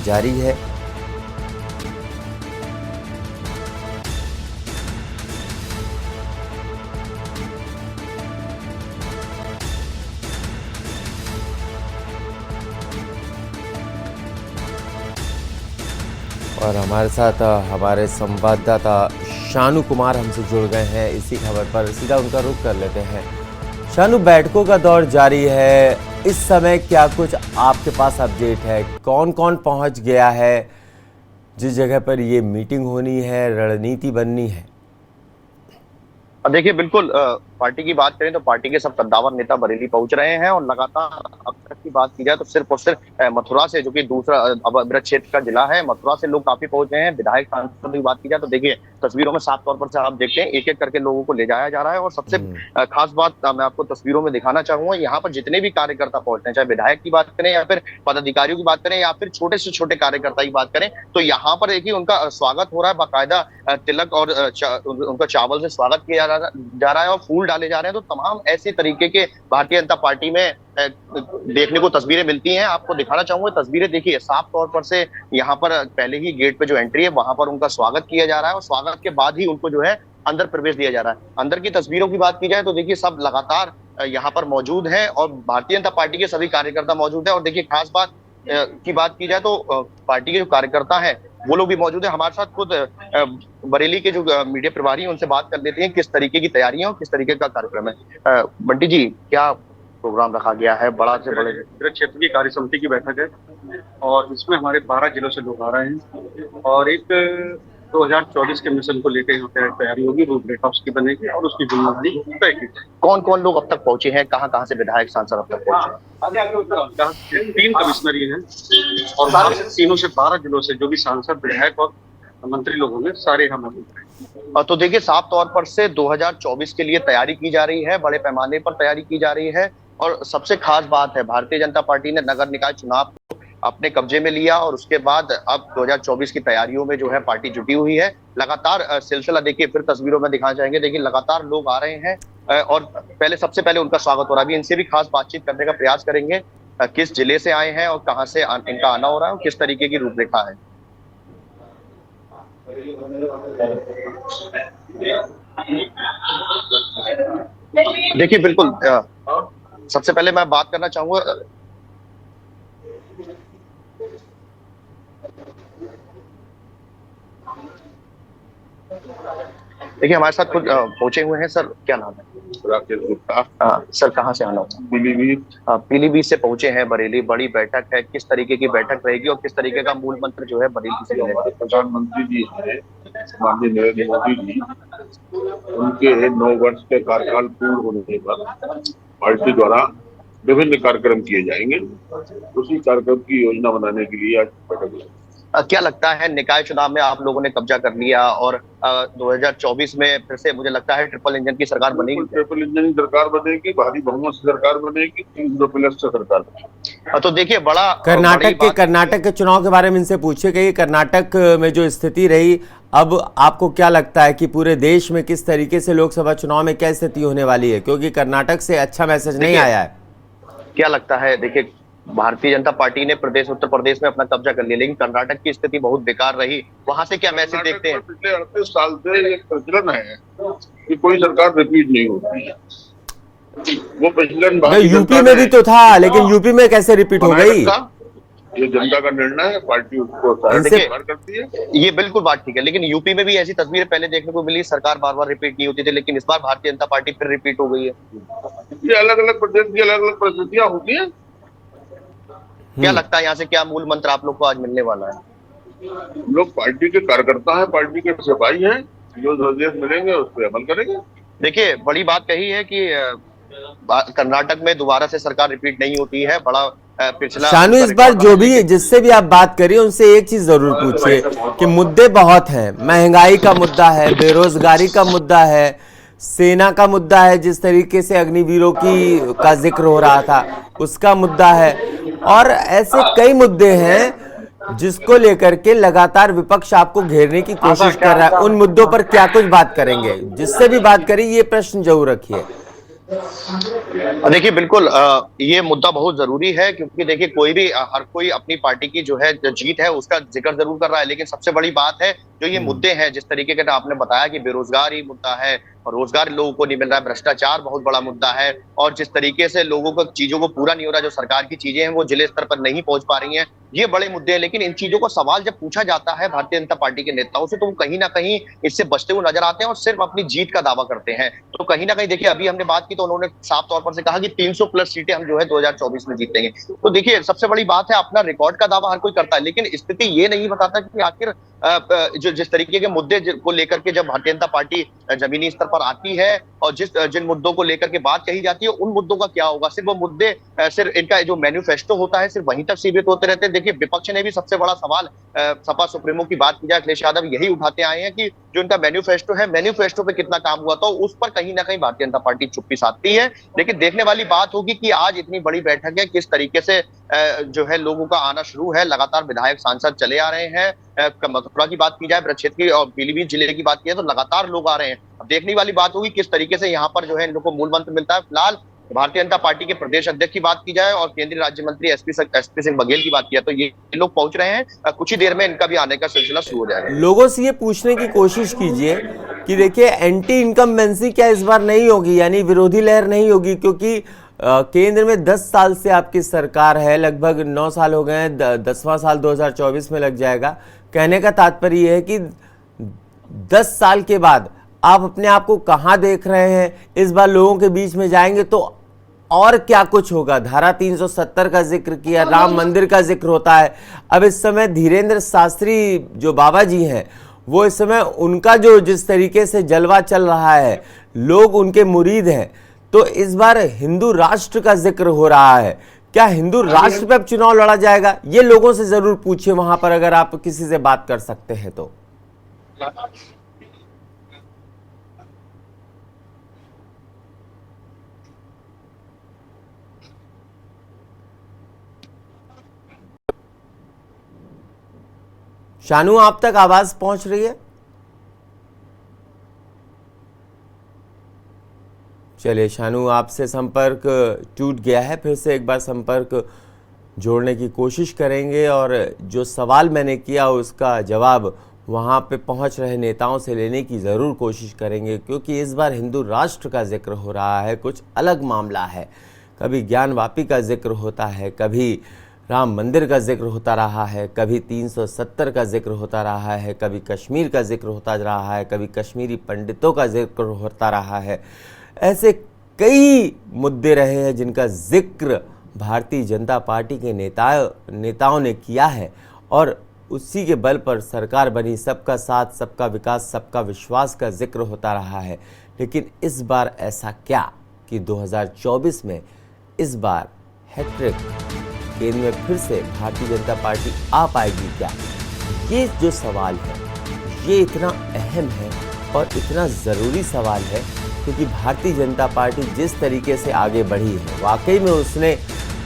जारी है। और हमारे साथ हमारे संवाददाता शानू कुमार हमसे जुड़ गए हैं। इसी खबर पर सीधा उनका रुख कर लेते हैं। शानू, बैठकों का दौर जारी है, इस समय क्या कुछ आपके पास अपडेट है? कौन कौन पहुंच गया है जिस जगह पर ये मीटिंग होनी है, रणनीति बननी है? देखिए, बिल्कुल पार्टी की बात करें तो पार्टी के सब कद्दावर नेता बरेली पहुंच रहे हैं और लगातार अब तक की बात की जाए तो सिर्फ और सिर्फ मथुरा से, जो कि दूसरा अवृत क्षेत्र का जिला है, मथुरा से लोग काफी पहुंच रहे हैं। विधायक सांसद की बात की जाए तो देखिए तस्वीरों में साफ तौर पर से आप देखते हैं एक एक करके लोगों को ले जाया जा रहा है। और सबसे खास बात मैं आपको तस्वीरों में दिखाना चाहूंगा, यहाँ पर जितने भी कार्यकर्ता पहुंचते हैं, चाहे विधायक की बात करें या फिर पदाधिकारियों की बात करें या फिर छोटे से छोटे कार्यकर्ता की बात करें, तो यहाँ पर देखिए उनका स्वागत हो रहा है। बाकायदा तिलक और उनका चावल से स्वागत किया जा रहा है और फूल डाले जा रहे हैं। तो तमाम ऐसे तरीके के भारतीय जनता पार्टी में देखने को तस्वीरें मिलती हैं। आपको दिखाना चाहूंगा तस्वीरें, देखिए साफ तौर पर से यहाँ पर पहले ही गेट पे जो एंट्री है वहां पर उनका स्वागत किया जा रहा है और स्वागत के बाद ही उनको जो है अंदर प्रवेश दिया जा रहा है। अंदर की तस्वीरों की बात की जाए तो देखिए सब लगातार यहाँ पर मौजूद है और भारतीय जनता पार्टी के सभी कार्यकर्ता मौजूद है। और देखिए खास बात की बात की जाए तो पार्टी के जो कार्यकर्ता हैं वो लोग भी मौजूद है। हमारे साथ खुद बरेली के जो मीडिया प्रभारी हैं उनसे बात कर लेते हैं किस तरीके की तैयारियां और किस तरीके का कार्यक्रम है। बंटी जी, क्या प्रोग्राम रखा गया है? बड़ा से बड़े क्षेत्र की कार्य समिति की बैठक है और इसमें हमारे 12 जिलों से लोग आ रहे हैं और एक 2024 के मिशन को लेकर यहाँ पे तैयारी होगी, रूपरेखा उसकी बनेगी और उसकी जिम्मेदारी तय की जाएगी। कौन कौन लोग अब तक पहुंचे हैं, कहाँ से विधायक सांसद अब तक पहुंचे? 3 कमिश्नरी हैं और तीनों से 12 जिलों से जो भी सांसद, विधायक और मंत्री लोग होंगे सारे यहाँ मौजूद हैं। तो देखिए साफ तौर पर से 2024 के लिए तैयारी की जा रही है, बड़े पैमाने पर तैयारी की जा रही है। और सबसे खास बात है, भारतीय जनता पार्टी ने नगर निकाय चुनाव को अपने कब्जे में लिया और उसके बाद अब 2024 की तैयारियों में जो है पार्टी जुटी हुई है। लगातार सिलसिला देखिए, फिर तस्वीरों में दिखाना चाहेंगे, देखिए लगातार लोग आ रहे हैं और सबसे पहले उनका स्वागत हो रहा है। अभी इनसे भी खास बातचीत करने का प्रयास करेंगे, किस जिले से आए हैं और कहाँ से इनका आना हो रहा है और किस तरीके की रूपरेखा है। देखिए बिल्कुल, सबसे पहले मैं बात करना चाहूंगा, देखिए हमारे साथ खुद पहुंचे हुए हैं। सर क्या नाम है? राकेश गुप्ता। सर कहाँ से आना होता? पीलीभीत से पहुंचे हैं बरेली। बड़ी बैठक है, किस तरीके की बैठक रहेगी और किस तरीके का मूल मंत्र जो है बरेली से रहेगा? प्रधानमंत्री जी है माननीय नरेंद्र मोदी जी, उनके 9 वर्ष के कार्यकाल पूर्ण होने पर पार्टी द्वारा विभिन्न कार्यक्रम किए जाएंगे। उसी कार्यक्रम की योजना बनाने के लिए आज बैठक हुई। क्या लगता है, निकाय चुनाव में आप लोगों ने कब्जा कर लिया और 2024 में फिर से मुझे लगता है ट्रिपल इंजन की सरकार बनेगी? ट्रिपल इंजन की सरकार बनेगी, भारी बहुमत से सरकार बनेगी, 300+ से सरकार बनेगी। तो देखिए कर्नाटक के चुनाव के बारे में इनसे पूछे गई, कर्नाटक में जो स्थिति रही, अब आपको क्या लगता है कि पूरे देश में किस तरीके से लोकसभा चुनाव में क्या स्थिति होने वाली है, क्योंकि कर्नाटक से अच्छा मैसेज नहीं आया है? क्या लगता है, देखिए भारतीय जनता पार्टी ने उत्तर प्रदेश में अपना कब्जा कर लिया, लेकिन कर्नाटक की स्थिति बहुत बेकार रही, वहां से क्या मैसेज देखते हैं? पिछले 38 साल से एक प्रचलन है कि कोई सरकार रिपीट नहीं होती है। वो प्रचलन यूपी में भी तो था, लेकिन यूपी में कैसे रिपीट हो गई? ये जनता का निर्णय है, पार्टी उसको करती है। ये बिल्कुल बात ठीक है, लेकिन यूपी में भी ऐसी तस्वीरें पहले देखने को मिली, सरकार बार बार रिपीट नहीं होती थी, लेकिन इस बार भारतीय जनता पार्टी फिर रिपीट हो गई है। ये अलग अलग प्रदेश की अलग अलग परिस्थितियां होती है। क्या लगता है यहाँ से क्या मूल मंत्र आप लोग को आज मिलने वाला है? लोग पार्टी के कार्यकर्ता हैं, पार्टी के सिपाही हैं, जो निर्देश मिलेंगे उस पर अमल करेंगे। देखिए बड़ी बात कही है कि कर्नाटक में दोबारा से सरकार रिपीट नहीं होती है। बड़ा पिछला शानू, इस बार जो भी जिससे भी आप बात करिए उनसे एक चीज जरूर पूछिए कि मुद्दे बहुत हैं, महंगाई का मुद्दा है, बेरोजगारी का मुद्दा है, सेना का मुद्दा है, जिस तरीके से अग्निवीरों का जिक्र हो रहा था उसका मुद्दा है, और ऐसे कई मुद्दे हैं जिसको लेकर के लगातार विपक्ष आपको घेरने की कोशिश कर रहा है। उन मुद्दों पर क्या कुछ बात करेंगे? जिससे भी बात करें ये प्रश्न जरूर रखिए। देखिए बिल्कुल ये मुद्दा बहुत जरूरी है, क्योंकि देखिए हर कोई अपनी पार्टी की जो है जीत है उसका जिक्र जरूर कर रहा है, लेकिन सबसे बड़ी बात है जो ये मुद्दे हैं, जिस तरीके का आपने बताया कि बेरोजगारी मुद्दा है और रोजगार लोगों को नहीं मिल रहा है, भ्रष्टाचार बहुत बड़ा मुद्दा है, और जिस तरीके से लोगों को चीजों को पूरा नहीं हो रहा, जो सरकार की चीजें हैं वो जिले स्तर पर नहीं पहुंच पा रही हैं, ये बड़े मुद्दे हैं। लेकिन इन चीजों को सवाल जब पूछा जाता है भारतीय जनता पार्टी के नेताओं से, तो वो कहीं ना कहीं इससे बचते हुए नजर आते हैं और सिर्फ अपनी जीत का दावा करते हैं। तो कहीं ना कहीं देखिए अभी हमने बात की तो उन्होंने साफ तौर पर से कहा कि 300+ सीटें हम जो है 2024 में जीतेंगे। तो देखिए सबसे बड़ी बात है, अपना रिकॉर्ड का दावा हर कोई करता है, लेकिन स्थिति ये नहीं बताता कि आखिर जो जिस तरीके के मुद्दे को लेकर के जब भारतीय जनता पार्टी जमीनी स्तर पर आती है और जिन मुद्दों को लेकर के बात कही जाती है, उन मुद्दों का क्या होगा? सिर्फ वो मुद्दे सिर्फ इनका जो मैन्युफेस्टो होता है सिर्फ वहीं तक सीमित होते रहते हैं। देखिए विपक्ष ने भी सबसे बड़ा सवाल सपा सुप्रीमो की बात की जाए, अखिलेश यादव यही उठाते आए हैं कि जो इनका मैन्युफेस्टो है, मैन्युफेस्टो पे कितना काम हुआ, तो उस पर कहीं ना कहीं भारतीय जनता पार्टी चुप्पी साधती है। लेकिन देखने वाली बात होगी कि आज इतनी बड़ी बैठक है, किस तरीके से जो है लोगों का आना शुरू है, लगातार विधायक सांसद चले आ रहे हैं। मथुरा की बात की जाए, ब्रजक्षेत्र की और पीलीभीत जिले की बात की जाए तो लगातार लोग आ रहे हैं। अब देखने वाली बात होगी किस तरीके से यहाँ पर जो है इन लोगों को मूल मंत्र मिलता है। फिलहाल भारतीय जनता पार्टी के प्रदेश अध्यक्ष की बात की जाए और केंद्रीय राज्य मंत्री एसपी सिंह बघेल की बात की जाए तो ये लोग पहुंच रहे हैं, कुछ ही देर में इनका भी आने का सिलसिला शुरू हो जाएगा। लोगों से ये पूछने की कोशिश कीजिए कि देखिए एंटी इनकम्बेंसी क्या इस बार नहीं होगी, यानी विरोधी लहर नहीं होगी, क्योंकि केंद्र में 10 साल से आपकी सरकार है, लगभग 9 साल हो गए हैं, 10वां साल 2024 में लग जाएगा। कहने का तात्पर्य यह है कि 10 साल के बाद आप अपने आप को कहां देख रहे हैं? इस बार लोगों के बीच में जाएंगे तो और क्या कुछ होगा? धारा 370 का जिक्र किया, राम मंदिर का जिक्र होता है। अब इस समय धीरेन्द्र शास्त्री जो बाबा जी हैं, वो इस समय उनका जो जिस तरीके से जलवा चल रहा है, लोग उनके मुरीद हैं, तो इस बार हिंदू राष्ट्र का जिक्र हो रहा है। क्या हिंदू राष्ट्र पे अब चुनाव लड़ा जाएगा? ये लोगों से जरूर पूछिए वहां पर, अगर आप किसी से बात कर सकते हैं तो। शानू, आप तक आवाज पहुंच रही है? चलिए शानू, आपसे संपर्क टूट गया है, फिर से एक बार संपर्क जोड़ने की कोशिश करेंगे और जो सवाल मैंने किया उसका जवाब वहां पे पहुंच रहे नेताओं से लेने की ज़रूर कोशिश करेंगे, क्योंकि इस बार हिंदू राष्ट्र का जिक्र हो रहा है, कुछ अलग मामला है। कभी ज्ञानवापी का जिक्र होता है, कभी राम मंदिर का जिक्र होता रहा है, कभी 370 का जिक्र होता रहा है, कभी कश्मीर का जिक्र होता रहा है, कभी कश्मीरी पंडितों का जिक्र होता रहा है। ऐसे कई मुद्दे रहे हैं जिनका जिक्र भारतीय जनता पार्टी के नेताओं ने किया है और उसी के बल पर सरकार बनी। सबका साथ, सबका विकास, सबका विश्वास का जिक्र होता रहा है। लेकिन इस बार ऐसा क्या कि 2024 में इस बार हैट्रिक केंद्र में फिर से भारतीय जनता पार्टी आ पाएगी क्या? ये जो सवाल है ये इतना अहम है और इतना ज़रूरी सवाल है क्योंकि भारतीय जनता पार्टी जिस तरीके से आगे बढ़ी है वाकई में उसने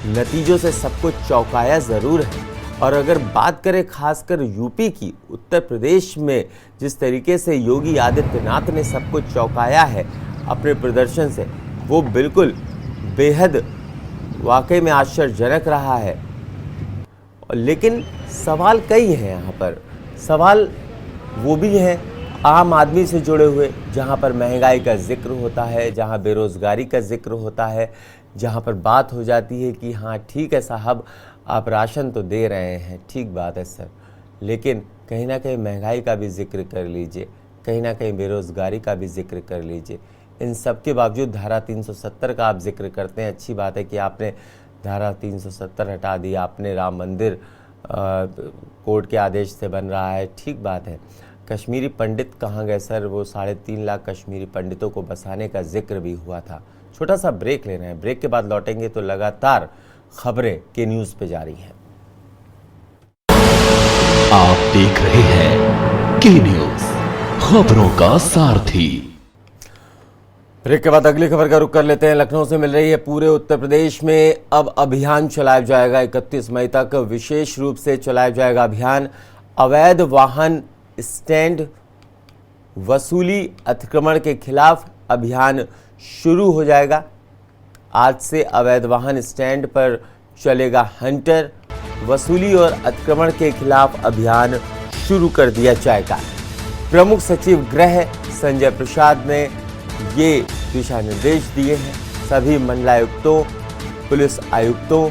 नतीजों से सबको चौंकाया ज़रूर है। और अगर बात करें खासकर यूपी की, उत्तर प्रदेश में जिस तरीके से योगी आदित्यनाथ ने सबको चौंकाया है अपने प्रदर्शन से, वो बिल्कुल बेहद वाकई में आश्चर्यजनक रहा है। लेकिन सवाल कई हैं यहाँ पर। सवाल वो भी हैं आम आदमी से जुड़े हुए, जहाँ पर महंगाई का जिक्र होता है, जहाँ बेरोज़गारी का जिक्र होता है, जहाँ पर बात हो जाती है कि हाँ ठीक है साहब आप राशन तो दे रहे हैं, ठीक बात है सर, लेकिन कहीं ना कहीं महंगाई का भी जिक्र कर लीजिए, कहीं ना कहीं बेरोज़गारी का भी जिक्र कर लीजिए। इन सब के बावजूद धारा 370 का आप जिक्र करते हैं। अच्छी बात है कि आपने धारा 370 हटा दी, आपने राम मंदिर कोर्ट के आदेश से बन रहा है, ठीक बात है। कश्मीरी पंडित कहाँ गए सर? वो 3.5 लाख कश्मीरी पंडितों को बसाने का जिक्र भी हुआ था। छोटा सा ब्रेक ले रहे हैं, ब्रेक के बाद लौटेंगे तो लगातार खबरें के न्यूज़ पे जारी हैं। आप देख रहे हैं के न्यूज़, खबरों का सारथी। ब्रेक के बाद अगली खबर का रुख कर लेते हैं। लखनऊ से मिल रही है। पूरे उत्तर प्रदेश में अब अभियान चलाया जाएगा। 31 मई तक विशेष रूप से चलाया जाएगा अभियान। अवैध वाहन स्टैंड वसूली अतिक्रमण के खिलाफ अभियान शुरू हो जाएगा। आज से अवैध वाहन स्टैंड पर चलेगा हंटर। वसूली और अतिक्रमण के खिलाफ अभियान शुरू कर दिया जाएगा। प्रमुख सचिव गृह संजय प्रसाद ने ये दिशा निर्देश दिए हैं। सभी मंडलायुक्तों, पुलिस आयुक्तों,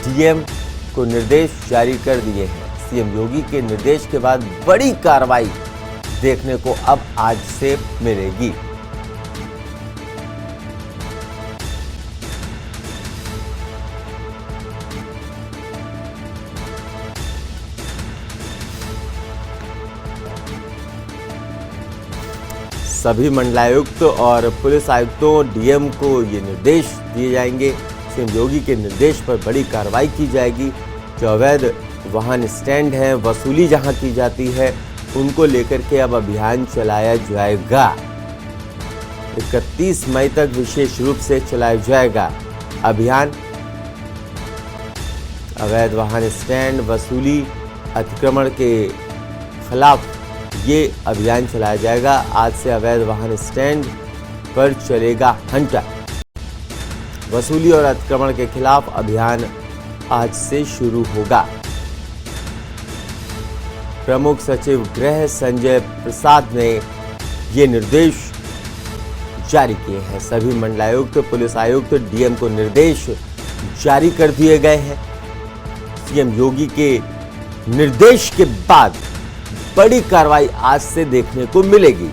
डीएम को निर्देश जारी कर दिए हैं। सीएम योगी के निर्देश के बाद बड़ी कार्रवाई देखने को अब आज से मिलेगी। सभी मंडलायुक्त और पुलिस आयुक्तों, डीएम को ये निर्देश दिए जाएंगे। सीएम योगी के निर्देश पर बड़ी कार्रवाई की जाएगी। जो अवैध वाहन स्टैंड हैं, वसूली जहां की जाती है, उनको लेकर के अब अभियान चलाया जाएगा। 31 मई तक विशेष रूप से चलाया जाएगा अभियान। अवैध वाहन स्टैंड, वसूली, अतिक्रमण के खिलाफ ये अभियान चलाया जाएगा। आज से अवैध वाहन स्टैंड पर चलेगा हंटर। वसूली और अतिक्रमण के खिलाफ अभियान आज से शुरू होगा। प्रमुख सचिव गृह संजय प्रसाद ने ये निर्देश जारी किए हैं। सभी मंडलायुक्त, पुलिस आयुक्त, डीएम को निर्देश जारी कर दिए गए हैं। सीएम योगी के निर्देश के बाद बड़ी कार्रवाई आज से देखने को मिलेगी।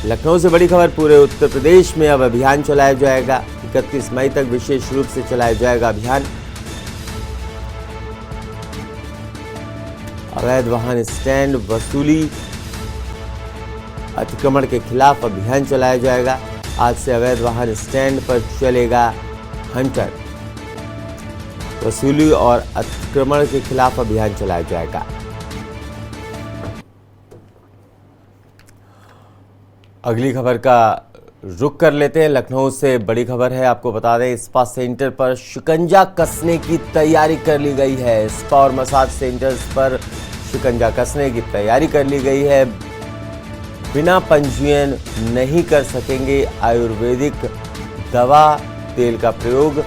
लखनऊ से बड़ी खबर। पूरे उत्तर प्रदेश में अब अभियान चलाया जाएगा। 31 मई तक विशेष रूप से चलाया जाएगा अभियान। अवैध वाहन स्टैंड, वसूली, अतिक्रमण के खिलाफ अभियान चलाया जाएगा। आज से अवैध वाहन स्टैंड पर चलेगा हंटर। वसूली और अतिक्रमण के खिलाफ अभियान चलाया जाएगा। अगली खबर का रुख कर लेते हैं। लखनऊ से बड़ी खबर है। आपको बता दें, स्पा सेंटर पर शिकंजा कसने की तैयारी कर ली गई है। स्पा और मसाज सेंटर्स पर शिकंजा कसने की तैयारी कर ली गई है। बिना पंजीयन नहीं कर सकेंगे आयुर्वेदिक दवा, तेल का प्रयोग।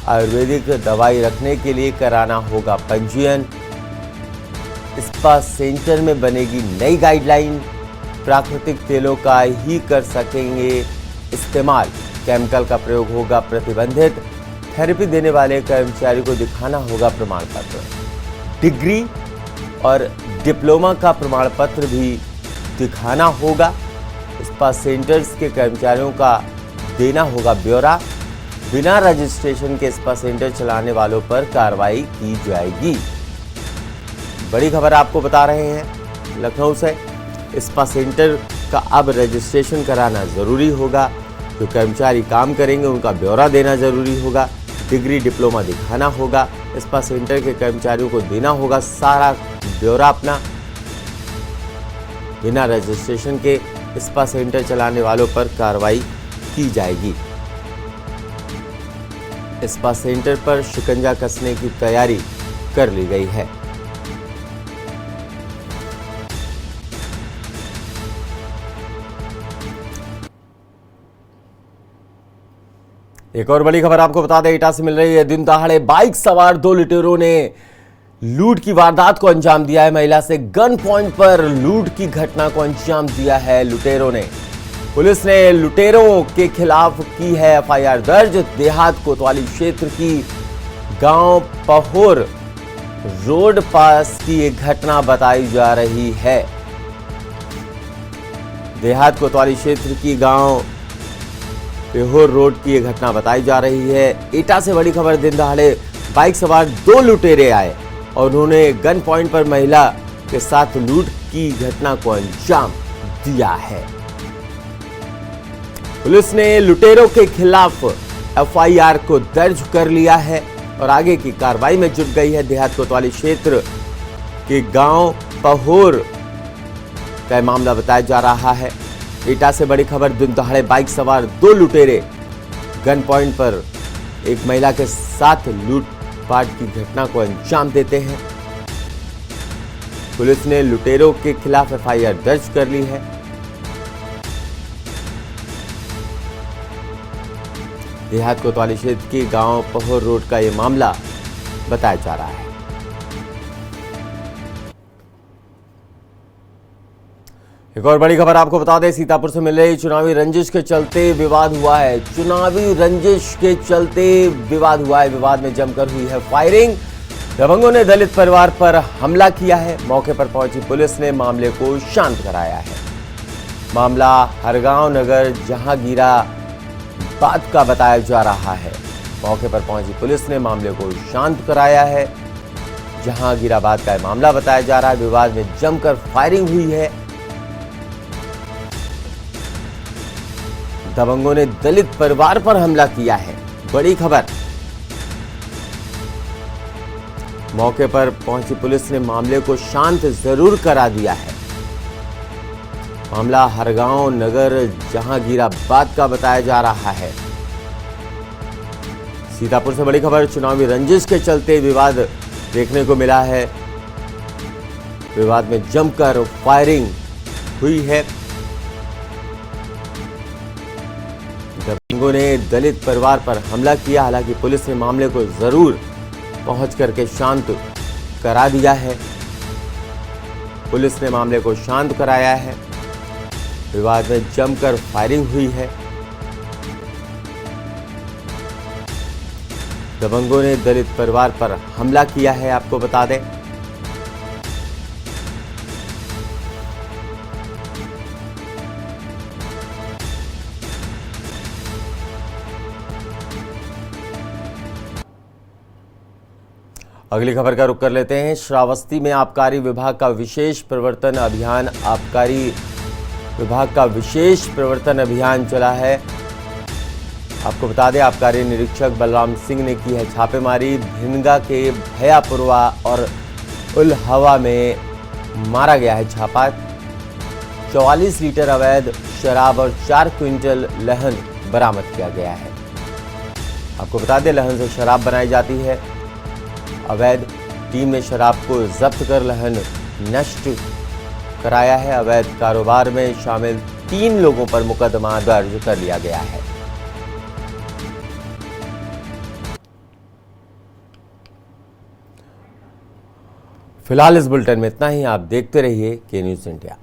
आयुर्वेदिक दवाई रखने के लिए कराना होगा पंजीयन। स्पा सेंटर में बनेगी नई गाइडलाइन। प्राकृतिक तेलों का ही कर सकेंगे इस्तेमाल। केमिकल का प्रयोग होगा प्रतिबंधित। थेरेपी देने वाले कर्मचारी को दिखाना होगा प्रमाण पत्र। डिग्री और डिप्लोमा का प्रमाण पत्र भी दिखाना होगा। स्पा सेंटर्स के कर्मचारियों का देना होगा ब्यौरा। बिना रजिस्ट्रेशन के स्पा सेंटर चलाने वालों पर कार्रवाई की जाएगी। बड़ी खबर आपको बता रहे हैं लखनऊ से। स्पा सेंटर का अब रजिस्ट्रेशन कराना ज़रूरी होगा। जो कर्मचारी काम करेंगे उनका ब्यौरा देना जरूरी होगा, डिग्री डिप्लोमा दिखाना होगा, स्पा सेंटर के कर्मचारियों को देना होगा सारा ब्यौरा अपना। बिना रजिस्ट्रेशन के स्पा सेंटर चलाने वालों पर कार्रवाई की जाएगी। स्पा सेंटर पर शिकंजा कसने की तैयारी कर ली गई है। एक और बड़ी खबर आपको बता दें, एटा से मिल रही है। दिन दहाड़े बाइक सवार 2 लुटेरों ने लूट की वारदात को अंजाम दिया है। महिला से गन पॉइंट पर लूट की घटना को अंजाम दिया है लुटेरों ने। पुलिस ने लुटेरों के खिलाफ की है एफआईआर दर्ज। देहात कोतवाली क्षेत्र की गांव पहोर रोड पास की एक घटना बताई जा रही है। देहात कोतवाली क्षेत्र की गांव पहोर रोड की एक घटना बताई जा रही है। एटा से बड़ी खबर, दिन दहाड़े बाइक सवार 2 लुटेरे आए और उन्होंने गन पॉइंट पर महिला के साथ लूट की घटना को अंजाम दिया है। पुलिस ने लुटेरों के खिलाफ एफआईआर को दर्ज कर लिया है और आगे की कार्रवाई में जुट गई है। देहात कोतवाली क्षेत्र के गांव पहोर का मामला बताया जा रहा है। एटा से बड़ी खबर, दिन दहाड़े बाइक सवार 2 लुटेरे गन पॉइंट पर एक महिला के साथ लूटपाट की घटना को अंजाम देते हैं। पुलिस ने लुटेरों के खिलाफ एफआईआर दर्ज कर ली है। देहात कोतवाली क्षेत्र की गांव पहोर रोड का यह मामला बताया जा रहा है। एक और बड़ी खबर आपको बता दें, सीतापुर से मिल रही चुनावी रंजिश के चलते विवाद हुआ है। चुनावी रंजिश के चलते विवाद हुआ है। विवाद में जमकर हुई है फायरिंग। दबंगों ने दलित परिवार पर हमला किया है। मौके पर पहुंची पुलिस ने मामले को शांत कराया है। मामला हरगांव नगर जहांगीराबाद का बताया जा रहा है। मौके पर पहुंची पुलिस ने मामले को शांत कराया है। जहांगीराबाद का मामला बताया जा रहा है। विवाद में जमकर फायरिंग हुई है। दबंगों ने दलित परिवार पर हमला किया है। बड़ी खबर, मौके पर पहुंची पुलिस ने मामले को शांत जरूर करा दिया है। मामला हरगांव नगर जहांगीराबाद का बताया जा रहा है। सीतापुर से बड़ी खबर, चुनावी रंजिश के चलते विवाद देखने को मिला है। विवाद में जमकर फायरिंग हुई है। दबंगों ने दलित परिवार पर हमला किया। हालांकि पुलिस ने मामले को जरूर पहुंच करके शांत करा दिया है। पुलिस ने मामले को शांत कराया है। विवाद में जमकर फायरिंग हुई है। दबंगों ने दलित परिवार पर हमला किया है, आपको बता दें। अगली खबर का रुख कर लेते हैं। श्रावस्ती में आबकारी विभाग का विशेष प्रवर्तन अभियान चला है। आपको बता दें, आबकारी निरीक्षक बलराम सिंह ने की है छापेमारी। भिनगा के भयापुरवा और उलहवा में मारा गया है छापा। 44 लीटर अवैध शराब और 4 क्विंटल लहन बरामद किया गया है। आपको बता दें, लहन से शराब बनाई जाती है अवैध। टीम ने शराब को जब्त कर लहन नष्ट कराया है। अवैध कारोबार में शामिल 3 लोगों पर मुकदमा दर्ज कर लिया गया है। फिलहाल इस बुलेटिन में इतना ही। आप देखते रहिए के न्यूज़ इंडिया।